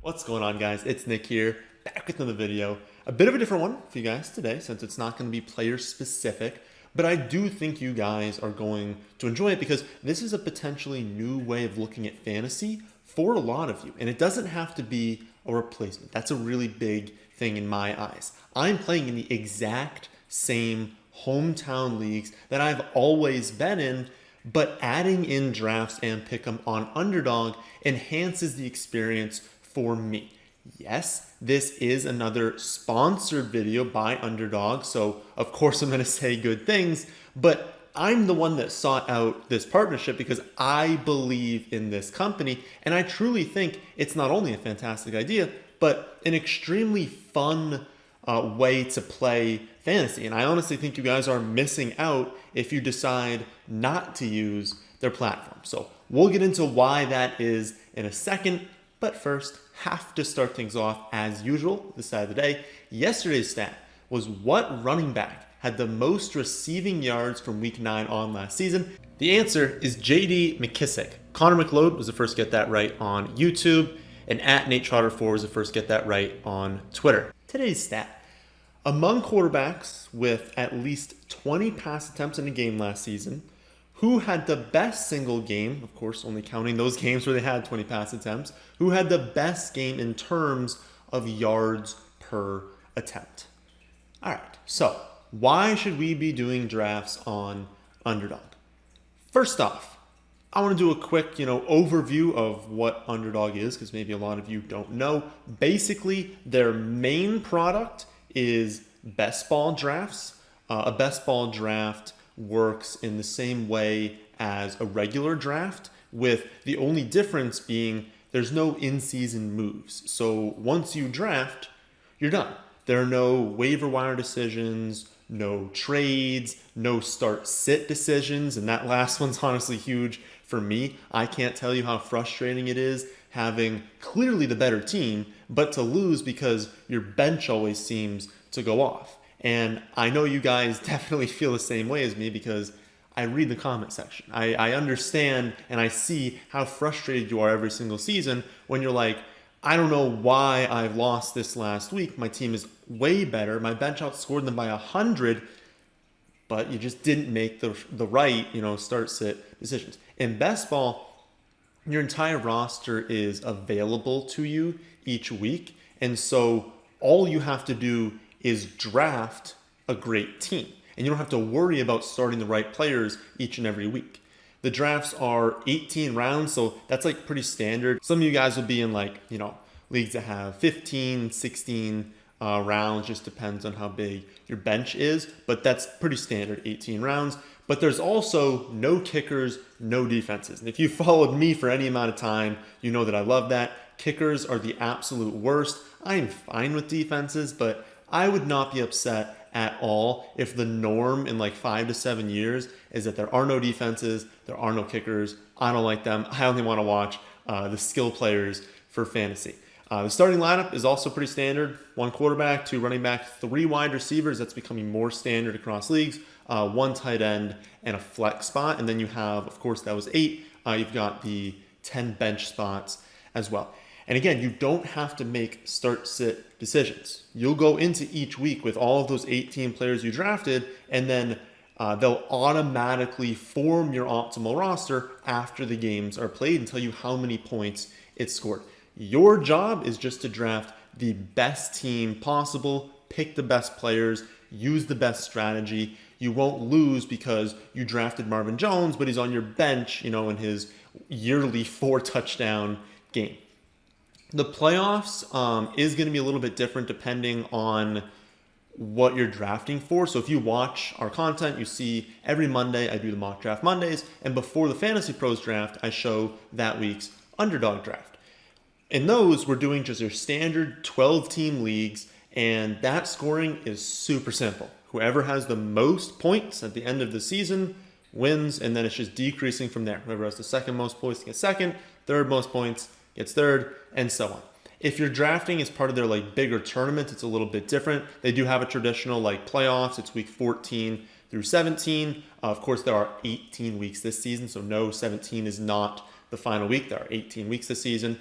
What's going on, guys? It's Nick here, back with another video. A bit of a different one for you guys today since it's not going to be player specific, but I do think you guys are going to enjoy it because this is a potentially new way of looking at fantasy for a lot of you. And it doesn't have to be a replacement. That's a really big thing in my eyes. I'm playing in the exact same hometown leagues that I've always been in, but adding in drafts and pick'em on Underdog enhances the experience for me. Yes, this is another sponsored video by Underdog, so of course I'm going to say good things, but I'm the one that sought out this partnership because I believe in this company, and I truly think it's not only a fantastic idea, but an extremely fun way to play fantasy. And I honestly think you guys are missing out if you decide not to use their platform. So we'll get into why that is in a second, but first, have to start things off as usual this side of the day. Yesterday's stat was what running back had the most receiving yards from week 9 on last season. The answer is JD McKissick. Connor McLeod was the first to get that right on YouTube, and at Nate Trotter4 was the first to get that right on Twitter. Today's stat: among quarterbacks with at least 20 pass attempts in a game last season, who had the best single game, of course only counting those games where they had 20 pass attempts, who had the best game in terms of yards per attempt? All right, so why should we be doing drafts on Underdog? First off, I want to do a quick, overview of what Underdog is, because maybe a lot of you don't know. Basically, their main product is best ball drafts. A best ball draft works in the same way as a regular draft, with the only difference being there's no in-season moves. So once you draft, you're done. There are no waiver wire decisions, no trades, no start-sit decisions, and that last one's honestly huge for me. I can't tell you how frustrating it is having clearly the better team, but to lose because your bench always seems to go off. And I know you guys definitely feel the same way as me because I read the comment section. I understand and I see how frustrated you are every single season when you're like, I don't know why I've lost this last week. My team is way better. My bench outscored them by 100, but you just didn't make the right, start-sit decisions. In best ball, your entire roster is available to you each week. And so all you have to do is draft a great team. And you don't have to worry about starting the right players each and every week. The drafts are 18 rounds, so that's like pretty standard. Some of you guys will be in leagues that have 15, 16 rounds, just depends on how big your bench is, but that's pretty standard, 18 rounds. But there's also no kickers, no defenses. And if you followed me for any amount of time, you know that I love that. Kickers are the absolute worst. I'm fine with defenses, but I would not be upset at all if the norm in 5 to 7 years is that there are no defenses, there are no kickers. I don't like them. I only want to watch the skill players for fantasy. The starting lineup is also pretty standard. 1 quarterback, 2 running back, 3 wide receivers. That's becoming more standard across leagues. 1 tight end and a flex spot. And then you have, of course, that was 8. You've got the 10 bench spots as well. And again, you don't have to make start-sit decisions. You'll go into each week with all of those 18 players you drafted, and then they'll automatically form your optimal roster after the games are played and tell you how many points it scored. Your job is just to draft the best team possible, pick the best players, use the best strategy. You won't lose because you drafted Marvin Jones, but he's on your bench, in his yearly 4-touchdown game. The playoffs is going to be a little bit different depending on what you're drafting for. So if you watch our content, you see every Monday I do the mock draft Mondays, and before the Fantasy Pros draft, I show that week's Underdog draft. In those, we're doing just your standard 12-team leagues, and that scoring is super simple. Whoever has the most points at the end of the season wins, and then it's just decreasing from there. Whoever has the second most points gets second, third most points gets third, and so on. If you're drafting as part of their bigger tournament, it's a little bit different. They do have a traditional playoffs. It's week 14 through 17. Of course, there are 18 weeks this season, so no, 17 is not the final week. There are 18 weeks this season.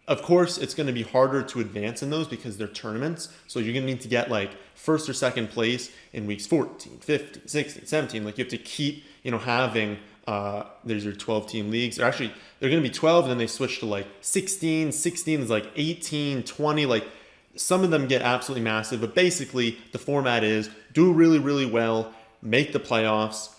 Of course, it's going to be harder to advance in those because they're tournaments. So you're going to need to get like first or second place in weeks 14, 15, 16, 17. Like you have to keep, having, there's your 12 team leagues. Or actually, they're going to be 12, and then they switch to like 16. 16 is like 18, 20. Like some of them get absolutely massive. But basically, the format is do really, really well, make the playoffs.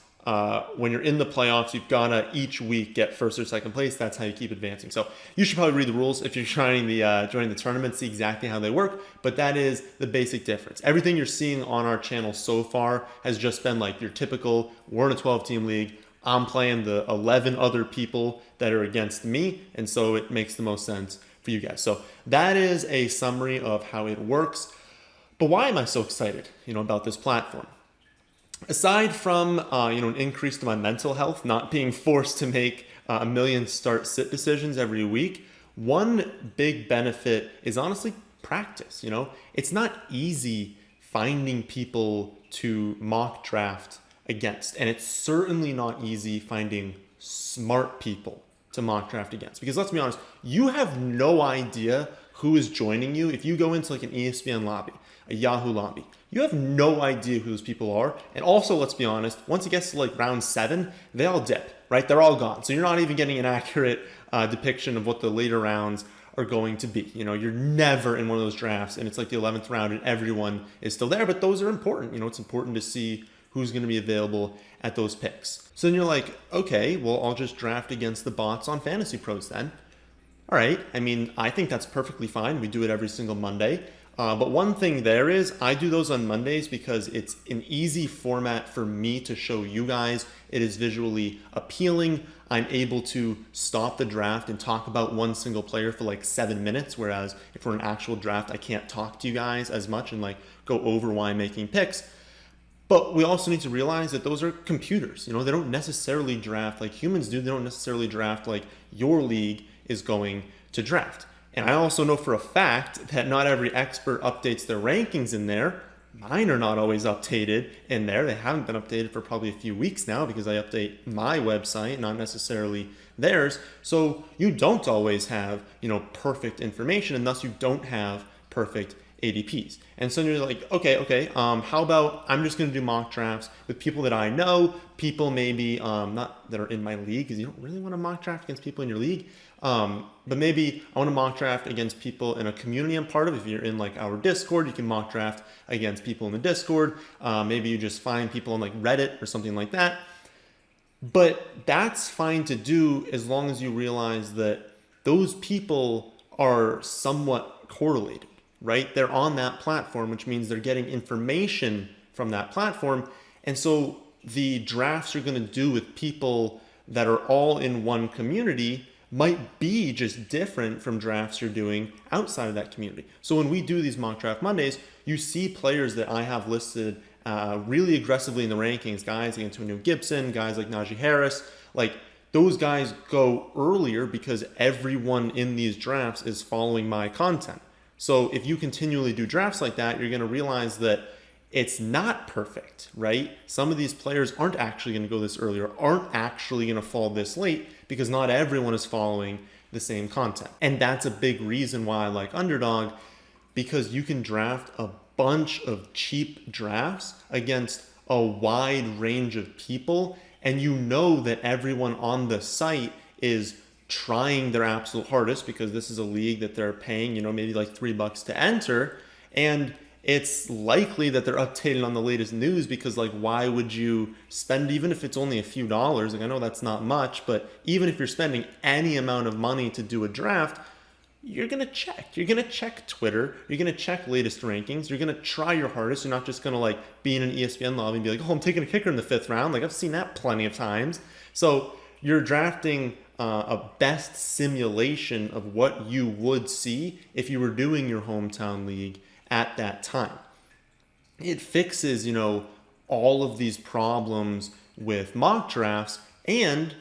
When you're in the playoffs, you've got to each week get first or second place. That's how you keep advancing. So you should probably read the rules if you're joining the tournament, see exactly how they work. But that is the basic difference. Everything you're seeing on our channel so far has just been like your typical, we're in a 12-team league. I'm playing the 11 other people that are against me. And so it makes the most sense for you guys. So that is a summary of how it works. But why am I so excited, about this platform? Aside from an increase to my mental health, not being forced to make a million start-sit decisions every week, one big benefit is honestly practice. It's not easy finding people to mock draft against, and it's certainly not easy finding smart people to mock draft against. Because let's be honest, you have no idea who is joining you. If you go into like an ESPN lobby, a Yahoo lobby, you have no idea who those people are. And also, let's be honest, once it gets to like round 7, they all dip, right? They're all gone. So you're not even getting an accurate depiction of what the later rounds are going to be. You're never in one of those drafts and it's like the 11th round and everyone is still there, but those are important. It's important to see who's going to be available at those picks. So then you're like, okay, well, I'll just draft against the bots on Fantasy Pros then. All right. I think that's perfectly fine. We do it every single Monday. But one thing there is I do those on Mondays because it's an easy format for me to show you guys. It is visually appealing. I'm able to stop the draft and talk about one single player for like 7 minutes. Whereas if we're an actual draft, I can't talk to you guys as much and like go over why I'm making picks. But we also need to realize that those are computers. They don't necessarily draft like humans do. They don't necessarily draft like your league is going to draft. And I also know for a fact that not every expert updates their rankings in there. Mine are not always updated in there. They haven't been updated for probably a few weeks now because I update my website, not necessarily theirs. So you don't always have, perfect information, and thus you don't have perfect ADPs. And so you're like, okay, how about I'm just going to do mock drafts with people that I know, people maybe not that are in my league, because you don't really want to mock draft against people in your league. But maybe I want to mock draft against people in a community I'm part of. If you're in like our Discord, you can mock draft against people in the Discord. Maybe you just find people on like Reddit or something like that. But that's fine to do as long as you realize that those people are somewhat correlated, right? They're on that platform, which means they're getting information from that platform. And so the drafts you're going to do with people that are all in one community might be just different from drafts you're doing outside of that community. So when we do these mock draft Mondays, you see players that I have listed really aggressively in the rankings, guys like Antonio Gibson, guys like Najee Harris, like those guys go earlier because everyone in these drafts is following my content. So if you continually do drafts like that, you're going to realize that it's not perfect, right? Some of these players aren't actually going to go this early or aren't actually going to fall this late because not everyone is following the same content. And that's a big reason why I like Underdog, because you can draft a bunch of cheap drafts against a wide range of people, and you know that everyone on the site is trying their absolute hardest because this is a league that they're paying, maybe like $3 to enter. And it's likely that they're updated on the latest news because like, why would you spend, even if it's only a few dollars? Like I know that's not much, but even if you're spending any amount of money to do a draft, you're going to check. You're going to check Twitter. You're going to check latest rankings. You're going to try your hardest. You're not just going to like be in an ESPN lobby and be like, oh, I'm taking a kicker in the 5th round. Like I've seen that plenty of times. So you're drafting a best simulation of what you would see if you were doing your hometown league at that time. It fixes, all of these problems with mock drafts, and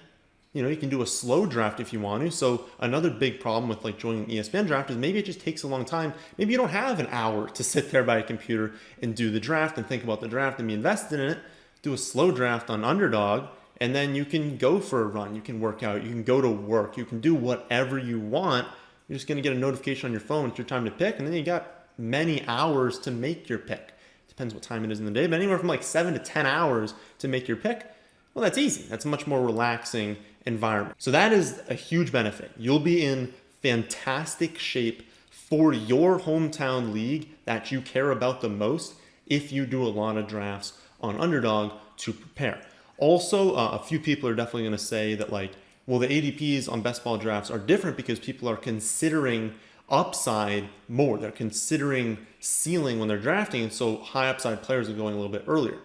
you can do a slow draft if you want to. So another big problem with like joining an ESPN draft is maybe it just takes a long time. Maybe you don't have an hour to sit there by a computer and do the draft and think about the draft and be invested in it. Do a slow draft on Underdog, and then you can go for a run. You can work out. You can go to work. You can do whatever you want You're just going to get a notification on your phone. It's your time to pick, and then you got many hours to make your pick. Depends what time it is in the day, but anywhere from like 7 to 10 hours to make your pick. Well, that's easy. That's a much more relaxing environment. So that is a huge benefit. You'll be in fantastic shape for your hometown league that you care about the most if you do a lot of drafts on Underdog to prepare. Also, a few people are definitely going to say that like, well, the ADPs on best ball drafts are different because people are considering upside more. They're considering ceiling when they're drafting, and so high upside players are going a little bit earlier.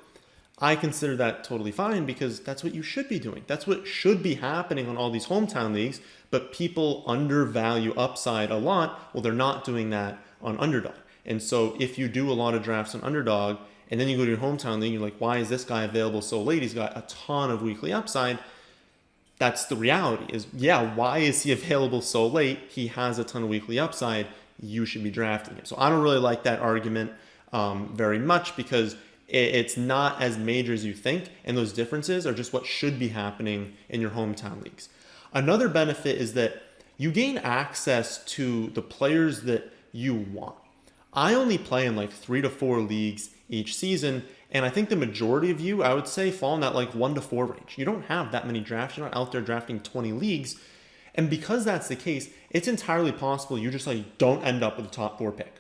I consider that totally fine because that's what you should be doing. That's what should be happening on all these hometown leagues, but people undervalue upside a lot. Well, they're not doing that on Underdog. And so if you do a lot of drafts on Underdog and then you go to your hometown league, you're like, why is this guy available so late? He's got a ton of weekly upside. That's the reality is, yeah, why is he available so late? He has a ton of weekly upside. You should be drafting him. So I don't really like that argument very much because it's not as major as you think, and those differences are just what should be happening in your hometown leagues. Another benefit is that you gain access to the players that you want. I only play in like 3 to 4 leagues each season, and I think the majority of you, I would say, fall in that like 1 to 4 range. You don't have that many drafts. You're not out there drafting 20 leagues. And because that's the case, it's entirely possible you just like don't end up with a top 4 pick.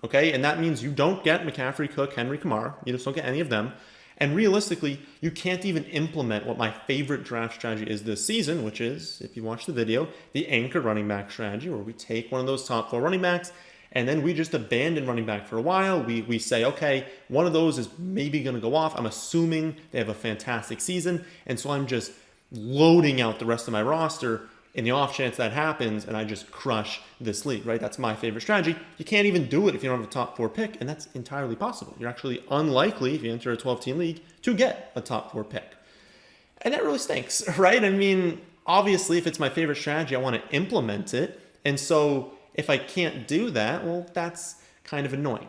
Okay, and that means you don't get McCaffrey, Cook, Henry, Kamara. You just don't get any of them. And realistically, you can't even implement what my favorite draft strategy is this season, which is, if you watch the video, the anchor running back strategy, where we take one of those top 4 running backs, and then we just abandon running back for a while. We say, okay, one of those is maybe going to go off. I'm assuming they have a fantastic season, and so I'm just loading out the rest of my roster in the off chance that happens, and I just crush this league, right? That's my favorite strategy. You can't even do it if you don't have a top 4 pick, and that's entirely possible. You're actually unlikely, if you enter a 12-team league, to get a top 4 pick. And that really stinks, right? I mean, obviously, if it's my favorite strategy, I want to implement it. And so if I can't do that, well, that's kind of annoying.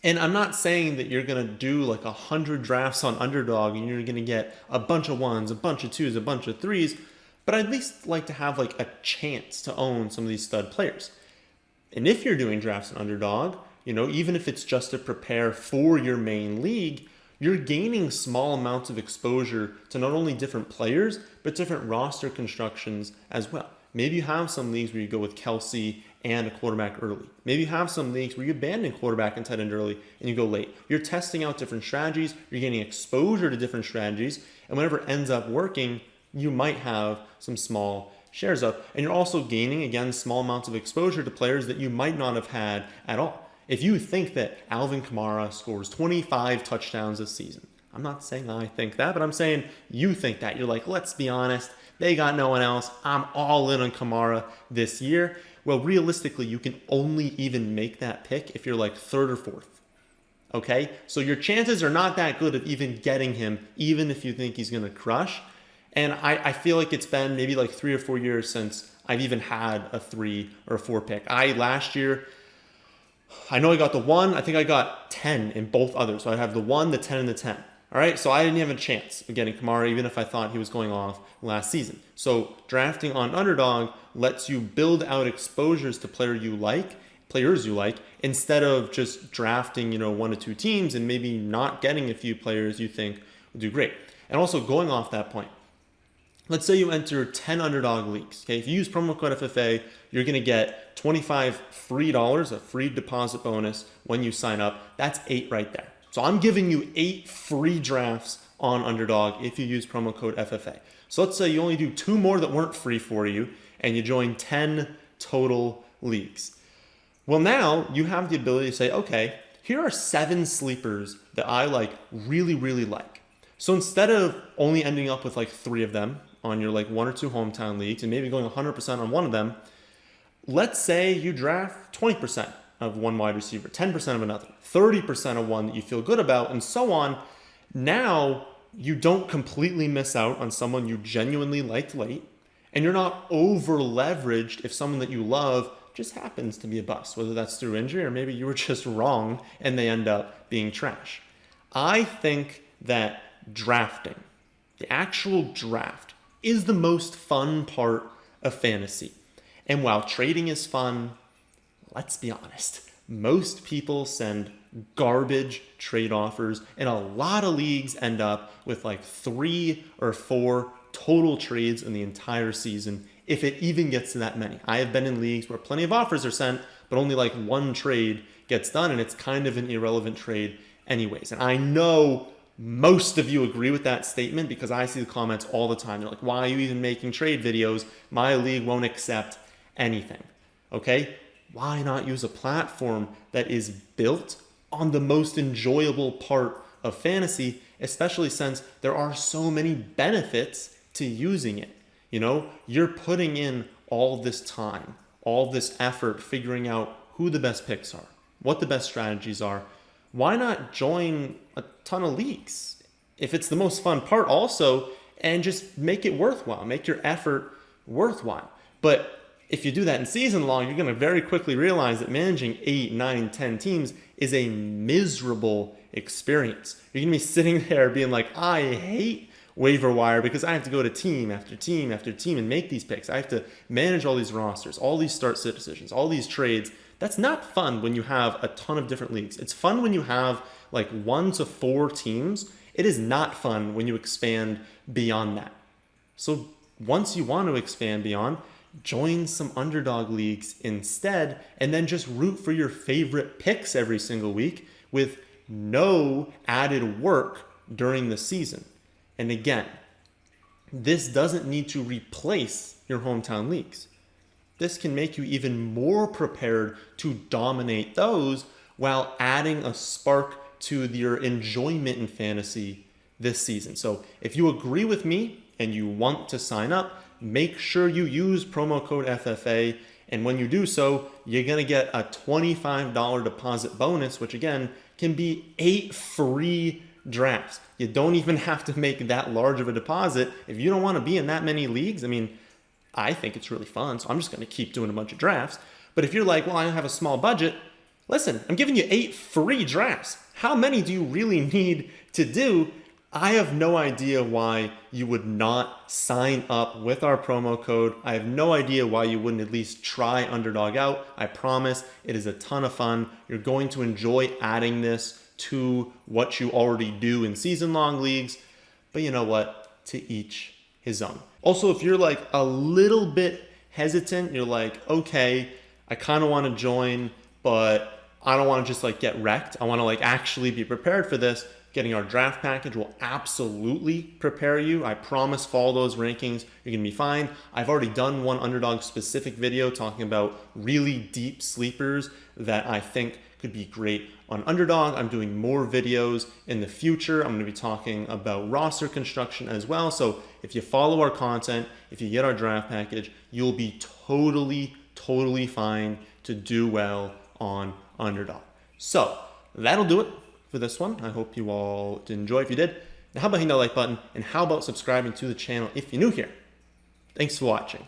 And I'm not saying that you're going to do like 100 drafts on Underdog and you're going to get a bunch of 1s, a bunch of 2s, a bunch of 3s, but I'd at least like to have like a chance to own some of these stud players. And if you're doing drafts on Underdog, even if it's just to prepare for your main league, you're gaining small amounts of exposure to not only different players, but different roster constructions as well. Maybe you have some leagues where you go with Kelsey and a quarterback early. Maybe you have some leagues where you abandon quarterback and tight end early and you go late. You're testing out different strategies. You're gaining exposure to different strategies. And whatever ends up working, you might have some small shares of. And you're also gaining, again, small amounts of exposure to players that you might not have had at all. If you think that Alvin Kamara scores 25 touchdowns this season, I'm not saying I think that, but I'm saying you think that. You're like, let's be honest, they got no one else. I'm all in on Kamara this year. Well, realistically, you can only even make that pick if you're like 3rd or 4th. Okay? So your chances are not that good of even getting him, even if you think he's going to crush. And I feel like it's been maybe like 3 or 4 years since I've even had a 3 or a 4 pick. Last year, I know I got the 1. I think I got 10 in both others. So I have the 1, the 10, and the 10. All right, so I didn't have a chance of getting Kamara, even if I thought he was going off last season. So drafting on Underdog lets you build out exposures to players you like, instead of just drafting, 1 to 2 teams and maybe not getting a few players you think will do great. And also going off that point, let's say you enter 10 Underdog leagues. Okay, if you use promo code FFA, you're going to get $25 free, a free deposit bonus when you sign up. That's 8 right there. So I'm giving you 8 free drafts on Underdog if you use promo code FFA. So let's say you only do 2 more that weren't free for you and you join 10 total leagues. Well, now you have the ability to say, okay, here are 7 sleepers that I really, really like. So instead of only ending up with 3 of them on your 1 or 2 hometown leagues and maybe going 100% on one of them, let's say you draft 20% of one wide receiver, 10% of another, 30% of one that you feel good about, and so on. Now you don't completely miss out on someone you genuinely liked late, and you're not over leveraged if someone that you love just happens to be a bust, whether that's through injury or maybe you were just wrong and they end up being trash. I think that drafting, the actual draft, is the most fun part of fantasy. And while trading is fun, let's be honest, most people send garbage trade offers, and a lot of leagues end up with like 3 or 4 total trades in the entire season, if it even gets to that many. I have been in leagues where plenty of offers are sent, but only like 1 trade gets done, and it's kind of an irrelevant trade anyways. And I know most of you agree with that statement because I see the comments all the time. They're like, why are you even making trade videos? My league won't accept anything. Okay? Why not use a platform that is built on the most enjoyable part of fantasy, especially since there are so many benefits to using it? You know, you're putting in all this time, all this effort figuring out who the best picks are, what the best strategies are. Why not join a ton of leagues if it's the most fun part also, and just make it worthwhile, make your effort worthwhile? But if you do that in season long, you're going to very quickly realize that managing 8, 9, 10 teams is a miserable experience. You're going to be sitting there being like, I hate waiver wire because I have to go to team after team after team and make these picks. I have to manage all these rosters, all these start-sit decisions, all these trades. That's not fun when you have a ton of different leagues. It's fun when you have like 1 to 4 teams. It is not fun when you expand beyond that. So once you want to expand beyond, join some underdog leagues instead, and then just root for your favorite picks every single week with no added work during the season. And again, this doesn't need to replace your hometown leagues. This can make you even more prepared to dominate those while adding a spark to your enjoyment in fantasy this season. So if you agree with me and you want to sign up, make sure you use promo code FFA. And when you do so, you're going to get a $25 deposit bonus, which again can be 8 free drafts. You don't even have to make that large of a deposit. If you don't want to be in that many leagues, I mean, I think it's really fun, so I'm just going to keep doing a bunch of drafts. But if you're like, well, I have a small budget, listen, I'm giving you 8 free drafts. How many do you really need to do? I have no idea why you would not sign up with our promo code. I have no idea why you wouldn't at least try Underdog out. I promise it is a ton of fun. You're going to enjoy adding this to what you already do in season-long leagues. But you know what? To each his own. Also, if you're like a little bit hesitant, you're like, okay, I kind of want to join, but I don't want to just like get wrecked. I want to like actually be prepared for this. Getting our draft package will absolutely prepare you. I promise, follow those rankings. You're going to be fine. I've already done one Underdog specific video talking about really deep sleepers that I think could be great on Underdog. I'm doing more videos in the future. I'm going to be talking about roster construction as well. So if you follow our content, if you get our draft package, you'll be totally fine to do well on Underdog. So that'll do it for this one. I hope you all did enjoy. If you did, now how about hitting that like button, and how about subscribing to the channel if you're new here? Thanks for watching.